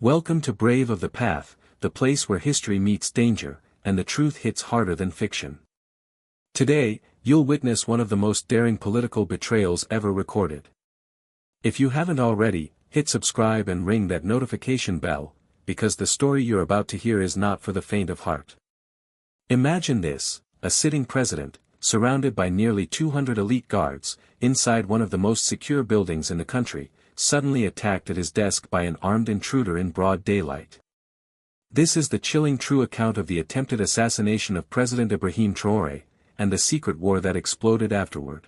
Welcome to Brave of the Path, the place where history meets danger, and the truth hits harder than fiction. Today, you'll witness one of the most daring political betrayals ever recorded. If you haven't already, hit subscribe and ring that notification bell, because the story you're about to hear is not for the faint of heart. Imagine this, a sitting president, surrounded by nearly 200 elite guards, inside one of the most secure buildings in the country, suddenly attacked at his desk by an armed intruder in broad daylight. This is the chilling true account of the attempted assassination of President Ibrahim Traoré, and the secret war that exploded afterward.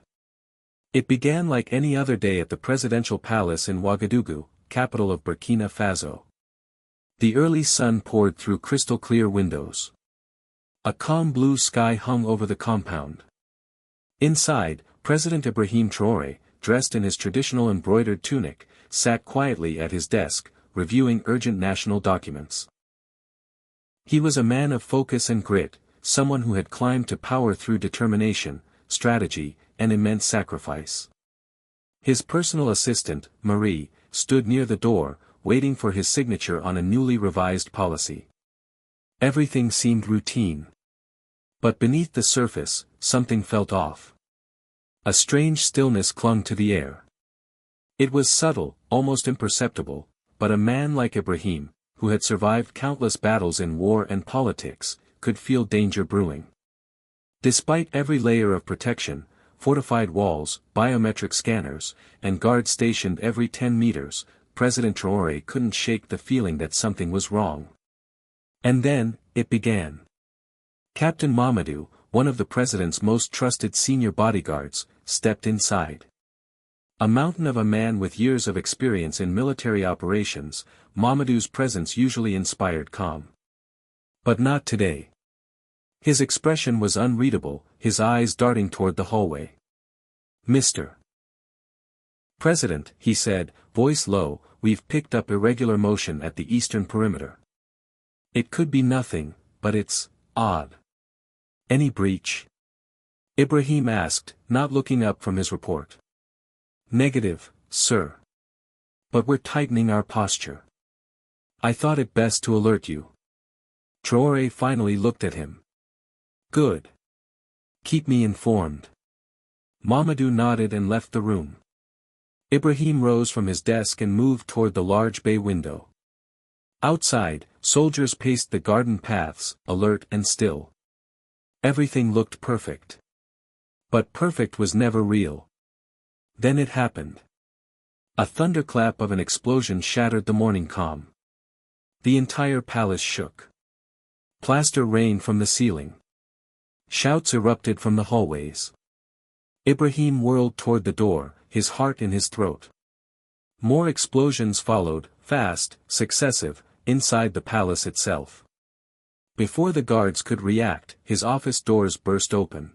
It began like any other day at the presidential palace in Ouagadougou, capital of Burkina Faso. The early sun poured through crystal-clear windows. A calm blue sky hung over the compound. Inside, President Ibrahim Traoré, dressed in his traditional embroidered tunic, sat quietly at his desk, reviewing urgent national documents. He was a man of focus and grit, someone who had climbed to power through determination, strategy, and immense sacrifice. His personal assistant, Marie, stood near the door, waiting for his signature on a newly revised policy. Everything seemed routine. But beneath the surface, something felt off. A strange stillness clung to the air. It was subtle, almost imperceptible, but a man like Ibrahim, who had survived countless battles in war and politics, could feel danger brewing. Despite every layer of protection, fortified walls, biometric scanners, and guards stationed every 10 meters, President Traoré couldn't shake the feeling that something was wrong. And then, it began. Captain Mamadou, one of the president's most trusted senior bodyguards, stepped inside. A mountain of a man with years of experience in military operations, Mamadou's presence usually inspired calm. But not today. His expression was unreadable, his eyes darting toward the hallway. "Mr. President," he said, voice low, "we've picked up irregular motion at the eastern perimeter. It could be nothing, but it's odd. Any breach?" Ibrahim asked, not looking up from his report. "Negative, sir. But we're tightening our posture. I thought it best to alert you." Traoré finally looked at him. "Good. Keep me informed." Mamadou nodded and left the room. Ibrahim rose from his desk and moved toward the large bay window. Outside, soldiers paced the garden paths, alert and still. Everything looked perfect. But perfect was never real. Then it happened. A thunderclap of an explosion shattered the morning calm. The entire palace shook. Plaster rained from the ceiling. Shouts erupted from the hallways. Ibrahim whirled toward the door, his heart in his throat. More explosions followed, fast, successive, inside the palace itself. Before the guards could react, his office doors burst open.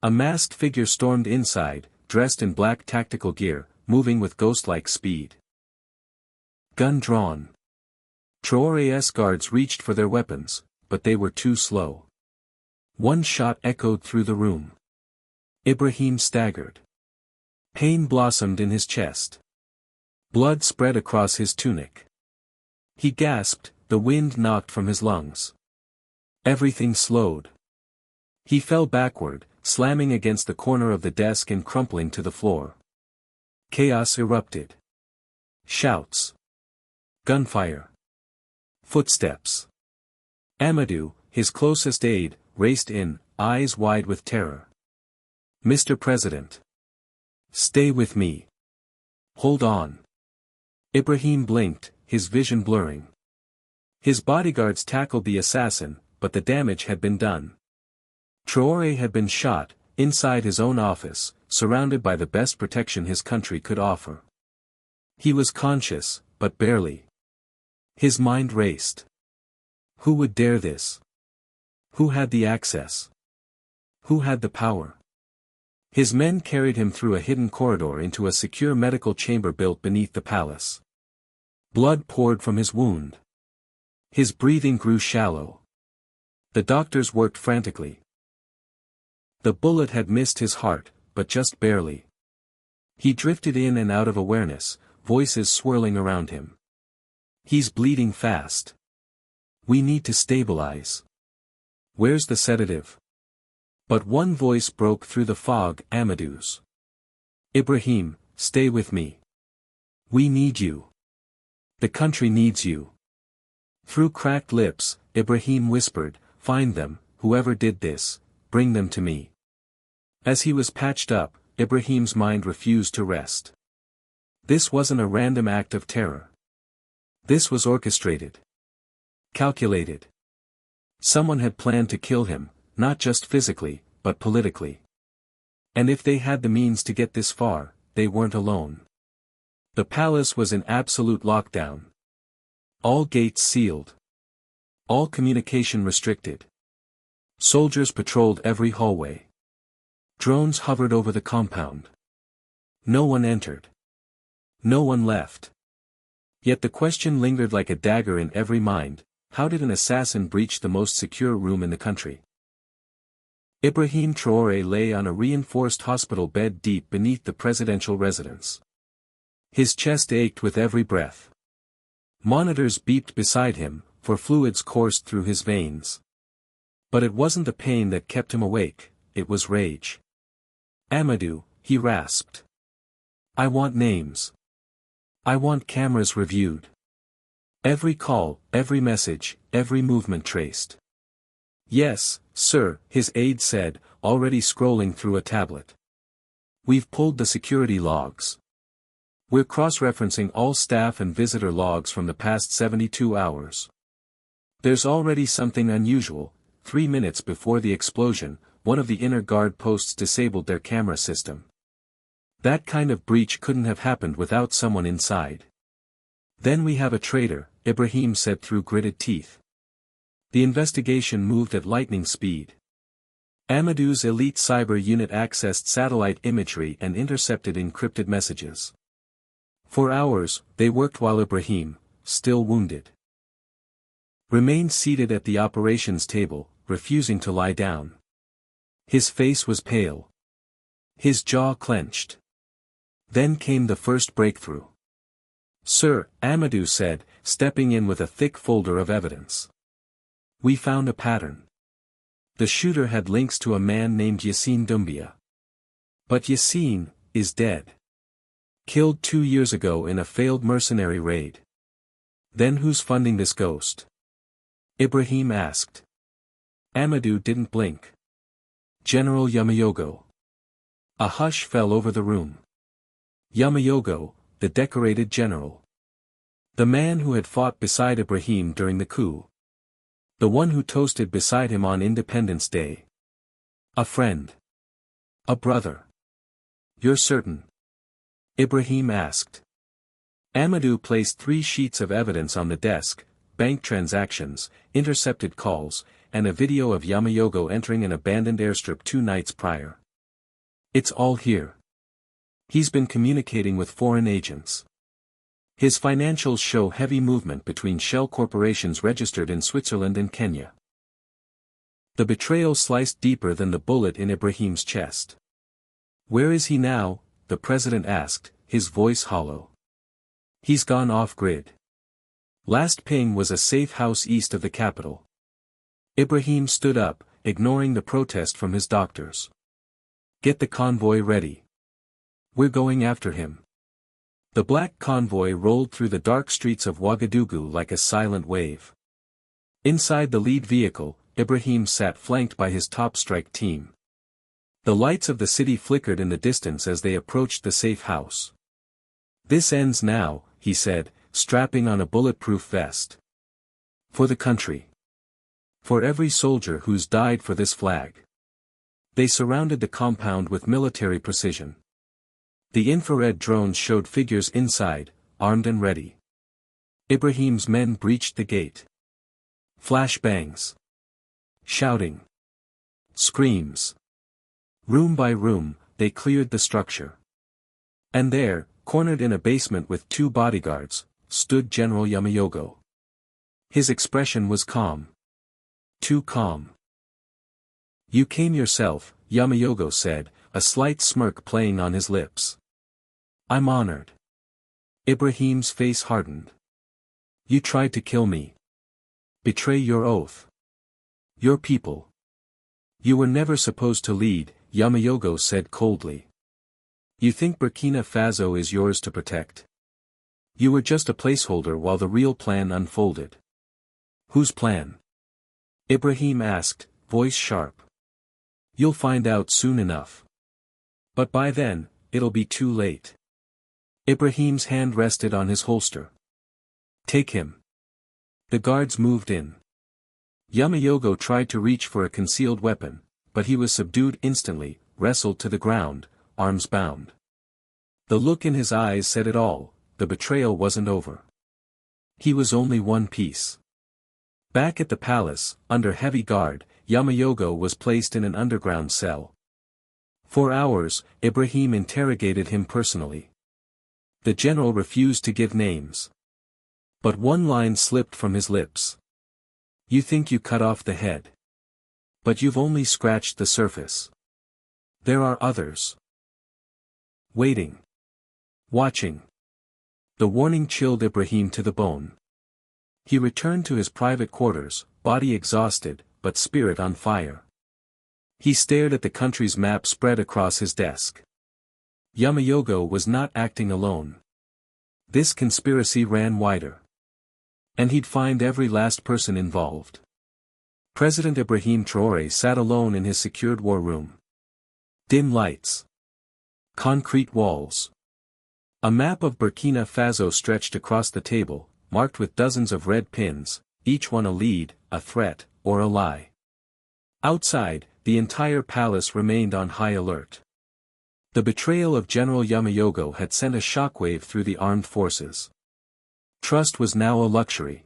A masked figure stormed inside, dressed in black tactical gear, moving with ghost-like speed. Gun drawn. Traoré's guards reached for their weapons, but they were too slow. One shot echoed through the room. Ibrahim staggered. Pain blossomed in his chest. Blood spread across his tunic. He gasped, the wind knocked from his lungs. Everything slowed. He fell backward, slamming against the corner of the desk and crumpling to the floor. Chaos erupted. Shouts. Gunfire. Footsteps. Amadou, his closest aide, raced in, eyes wide with terror. "Mr. President. Stay with me. Hold on." Ibrahim blinked, his vision blurring. His bodyguards tackled the assassin, but the damage had been done. Traoré had been shot, inside his own office, surrounded by the best protection his country could offer. He was conscious, but barely. His mind raced. Who would dare this? Who had the access? Who had the power? His men carried him through a hidden corridor into a secure medical chamber built beneath the palace. Blood poured from his wound. His breathing grew shallow. The doctors worked frantically. The bullet had missed his heart, but just barely. He drifted in and out of awareness, voices swirling around him. He's bleeding fast. We need to stabilize. Where's the sedative? But one voice broke through the fog, Amadou's. Ibrahim, stay with me. We need you. The country needs you. Through cracked lips, Ibrahim whispered, find them, whoever did this, bring them to me. As he was patched up, Ibrahim's mind refused to rest. This wasn't a random act of terror. This was orchestrated. Calculated. Someone had planned to kill him, not just physically, but politically. And if they had the means to get this far, they weren't alone. The palace was in absolute lockdown. All gates sealed. All communication restricted. Soldiers patrolled every hallway. Drones hovered over the compound. No one entered. No one left. Yet the question lingered like a dagger in every mind, how did an assassin breach the most secure room in the country? Ibrahim Traoré lay on a reinforced hospital bed deep beneath the presidential residence. His chest ached with every breath. Monitors beeped beside him, for fluids coursed through his veins. But it wasn't the pain that kept him awake, it was rage. Amadou, he rasped. I want names. I want cameras reviewed. Every call, every message, every movement traced. Yes, sir, his aide said, already scrolling through a tablet. We've pulled the security logs. We're cross-referencing all staff and visitor logs from the past 72 hours. There's already something unusual. 3 minutes before the explosion, one of the inner guard posts disabled their camera system. That kind of breach couldn't have happened without someone inside. Then we have a traitor, Ibrahim said through gritted teeth. The investigation moved at lightning speed. Amadou's elite cyber unit accessed satellite imagery and intercepted encrypted messages. For hours, they worked while Ibrahim, still wounded, remained seated at the operations table, refusing to lie down. His face was pale. His jaw clenched. Then came the first breakthrough. Sir, Amadou said, stepping in with a thick folder of evidence. We found a pattern. The shooter had links to a man named Yassine Doumbia. But Yassine is dead. Killed 2 years ago in a failed mercenary raid. Then who's funding this ghost? Ibrahim asked. Amadou didn't blink. General Yamayogo. A hush fell over the room. Yamayogo, the decorated general. The man who had fought beside Ibrahim during the coup. The one who toasted beside him on Independence Day. A friend. A brother. You're certain? Ibrahim asked. Amadou placed 3 sheets of evidence on the desk, bank transactions, intercepted calls, and a video of Yamayogo entering an abandoned airstrip 2 nights prior. It's all here. He's been communicating with foreign agents. His financials show heavy movement between shell corporations registered in Switzerland and Kenya. The betrayal sliced deeper than the bullet in Ibrahim's chest. Where is he now? The president asked, his voice hollow. He's gone off-grid. Last ping was a safe house east of the capital. Ibrahim stood up, ignoring the protest from his doctors. Get the convoy ready. We're going after him. The black convoy rolled through the dark streets of Ouagadougou like a silent wave. Inside the lead vehicle, Ibrahim sat flanked by his top strike team. The lights of the city flickered in the distance as they approached the safe house. This ends now, he said, strapping on a bulletproof vest. For the country. For every soldier who's died for this flag. They surrounded the compound with military precision. The infrared drones showed figures inside, armed and ready. Ibrahim's men breached the gate. Flashbangs. Shouting. Screams. Room by room, they cleared the structure. And there, cornered in a basement with 2 bodyguards, stood General Yamayogo. His expression was calm. Too calm. You came yourself, Yamayogo said, a slight smirk playing on his lips. I'm honored. Ibrahim's face hardened. You tried to kill me. Betray your oath. Your people. You were never supposed to lead, Yamayogo said coldly. You think Burkina Faso is yours to protect? You were just a placeholder while the real plan unfolded. Whose plan? Ibrahim asked, voice sharp. You'll find out soon enough. But by then, it'll be too late. Ibrahim's hand rested on his holster. Take him. The guards moved in. Yamayogo tried to reach for a concealed weapon, but he was subdued instantly, wrestled to the ground, arms bound. The look in his eyes said it all, the betrayal wasn't over. He was only one piece. Back at the palace, under heavy guard, Yamayogo was placed in an underground cell. For hours, Ibrahim interrogated him personally. The general refused to give names. But one line slipped from his lips. You think you cut off the head. But you've only scratched the surface. There are others. Waiting. Watching. The warning chilled Ibrahim to the bone. He returned to his private quarters, body exhausted, but spirit on fire. He stared at the country's map spread across his desk. Yamayogo was not acting alone. This conspiracy ran wider. And he'd find every last person involved. President Ibrahim Traoré sat alone in his secured war room. Dim lights. Concrete walls. A map of Burkina Faso stretched across the table, marked with dozens of red pins, each one a lead, a threat, or a lie. Outside, the entire palace remained on high alert. The betrayal of General Yamayogo had sent a shockwave through the armed forces. Trust was now a luxury.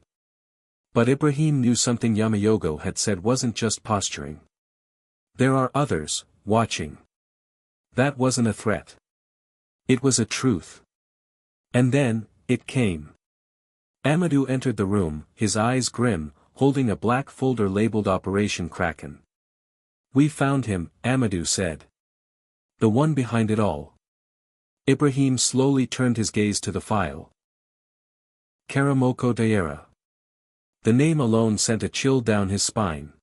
But Ibrahim knew something Yamayogo had said wasn't just posturing. There are others, watching. That wasn't a threat. It was a truth. And then, it came. Amadou entered the room, his eyes grim, holding a black folder labeled Operation Kraken. We found him, Amadou said. The one behind it all. Ibrahim slowly turned his gaze to the file. Karamoko Diara. The name alone sent a chill down his spine.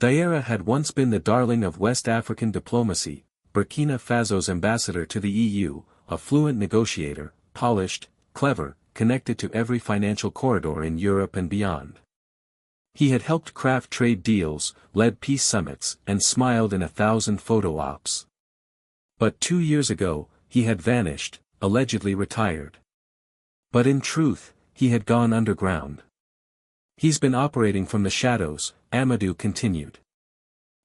Diara had once been the darling of West African diplomacy, Burkina Faso's ambassador to the EU, a fluent negotiator, polished, clever, connected to every financial corridor in Europe and beyond. He had helped craft trade deals, led peace summits, and smiled in 1,000 photo ops. But 2 years ago, he had vanished, allegedly retired. But in truth, he had gone underground. He's been operating from the shadows, Amadou continued.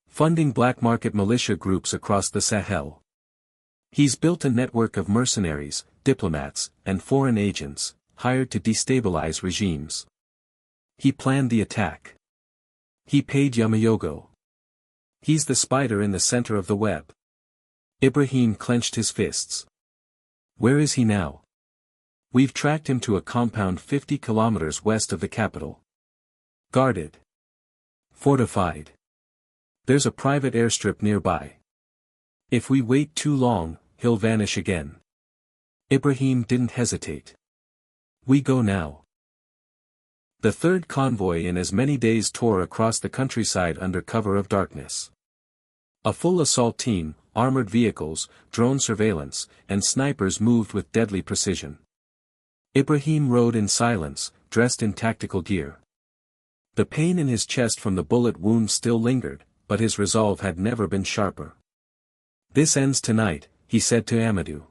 Funding black market militia groups across the Sahel. He's built a network of mercenaries, diplomats, and foreign agents, hired to destabilize regimes. He planned the attack. He paid Yamayogo. He's the spider in the center of the web. Ibrahim clenched his fists. Where is he now? We've tracked him to a compound 50 kilometers west of the capital. Guarded. Fortified. There's a private airstrip nearby. If we wait too long, he'll vanish again. Ibrahim didn't hesitate. We go now. The third convoy in as many days tore across the countryside under cover of darkness. A full assault team, armored vehicles, drone surveillance, and snipers moved with deadly precision. Ibrahim rode in silence, dressed in tactical gear. The pain in his chest from the bullet wound still lingered, but his resolve had never been sharper. This ends tonight, he said to Amadou.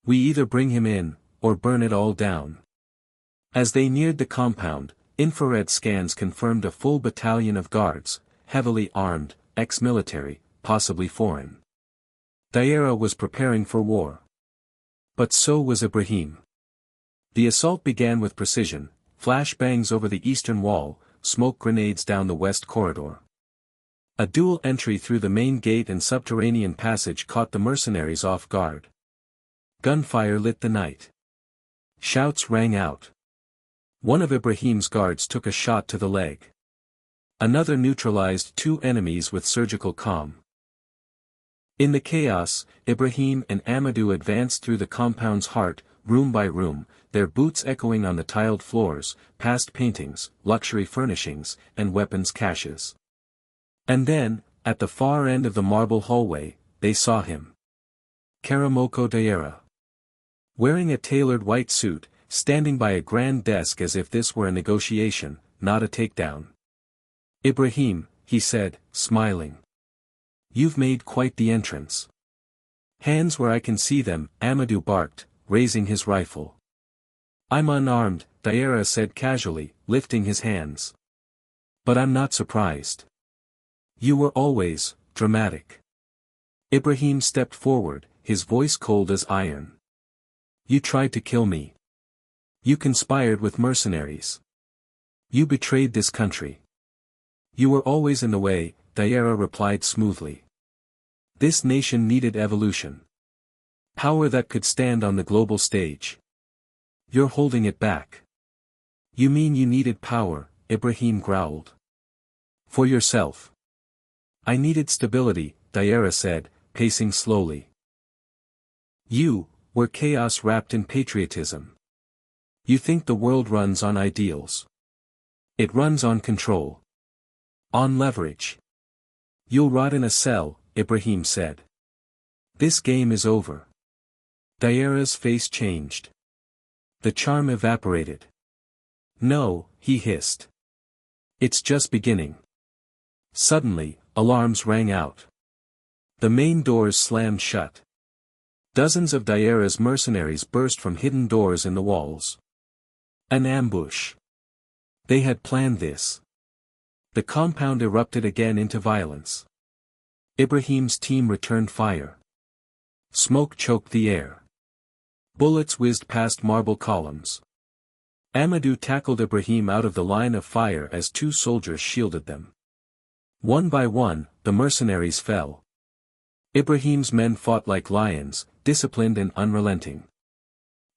We either bring him in, or burn it all down. As they neared the compound, infrared scans confirmed a full battalion of guards, heavily armed, ex-military, possibly foreign. Diara was preparing for war. But so was Ibrahim. The assault began with precision, flash bangs over the eastern wall, smoke grenades down the west corridor. A dual entry through the main gate and subterranean passage caught the mercenaries off guard. Gunfire lit the night. Shouts rang out. One of Ibrahim's guards took a shot to the leg. Another neutralized 2 enemies with surgical calm. In the chaos, Ibrahim and Amadou advanced through the compound's heart, room by room, their boots echoing on the tiled floors, past paintings, luxury furnishings, and weapons caches. And then, at the far end of the marble hallway, they saw him. Karamoko Diara. Wearing a tailored white suit, standing by a grand desk as if this were a negotiation, not a takedown. "Ibrahim," he said, smiling. "You've made quite the entrance." "Hands where I can see them," Amadou barked, raising his rifle. "I'm unarmed," Diara said casually, lifting his hands. "But I'm not surprised. You were always dramatic." Ibrahim stepped forward, his voice cold as iron. "You tried to kill me. You conspired with mercenaries. You betrayed this country. You were always in the way," Diara replied smoothly. "This nation needed evolution. Power that could stand on the global stage. You're holding it back." "You mean you needed power," Ibrahim growled. "For yourself." "I needed stability," Diara said, pacing slowly. "You were chaos wrapped in patriotism. You think the world runs on ideals. It runs on control. On leverage. You'll rot in a cell," Ibrahim said. "This game is over." Diara's face changed. The charm evaporated. "No," he hissed. "It's just beginning." Suddenly, alarms rang out. The main doors slammed shut. Dozens of Diara's mercenaries burst from hidden doors in the walls. An ambush. They had planned this. The compound erupted again into violence. Ibrahim's team returned fire. Smoke choked the air. Bullets whizzed past marble columns. Amadou tackled Ibrahim out of the line of fire as two soldiers shielded them. One by one, the mercenaries fell. Ibrahim's men fought like lions, disciplined and unrelenting.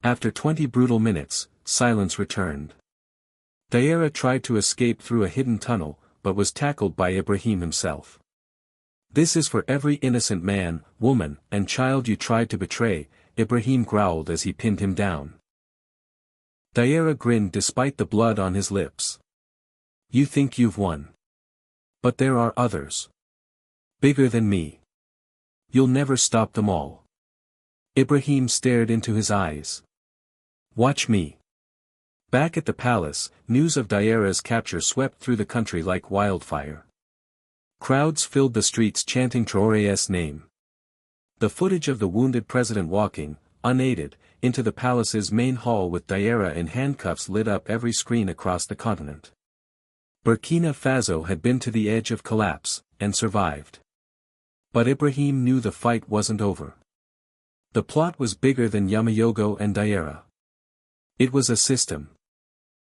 After 20 brutal minutes, silence returned. Diara tried to escape through a hidden tunnel, but was tackled by Ibrahim himself. "This is for every innocent man, woman, and child you tried to betray," Ibrahim growled as he pinned him down. Diara grinned despite the blood on his lips. "You think you've won. But there are others. Bigger than me. You'll never stop them all." Ibrahim stared into his eyes. "Watch me." Back at the palace, news of Diara's capture swept through the country like wildfire. Crowds filled the streets chanting Traoré's name. The footage of the wounded president walking, unaided, into the palace's main hall with Diara in handcuffs lit up every screen across the continent. Burkina Faso had been to the edge of collapse, and survived. But Ibrahim knew the fight wasn't over. The plot was bigger than Yamayogo and Diara. It was a system.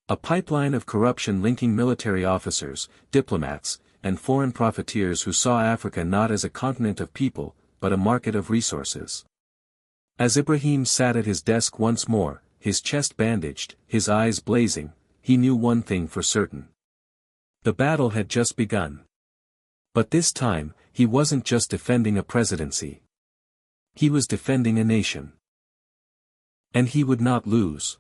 A pipeline of corruption linking military officers, diplomats, and foreign profiteers who saw Africa not as a continent of people, but a market of resources. As Ibrahim sat at his desk once more, his chest bandaged, his eyes blazing, he knew one thing for certain. The battle had just begun. But this time, he wasn't just defending a presidency. He was defending a nation. And he would not lose.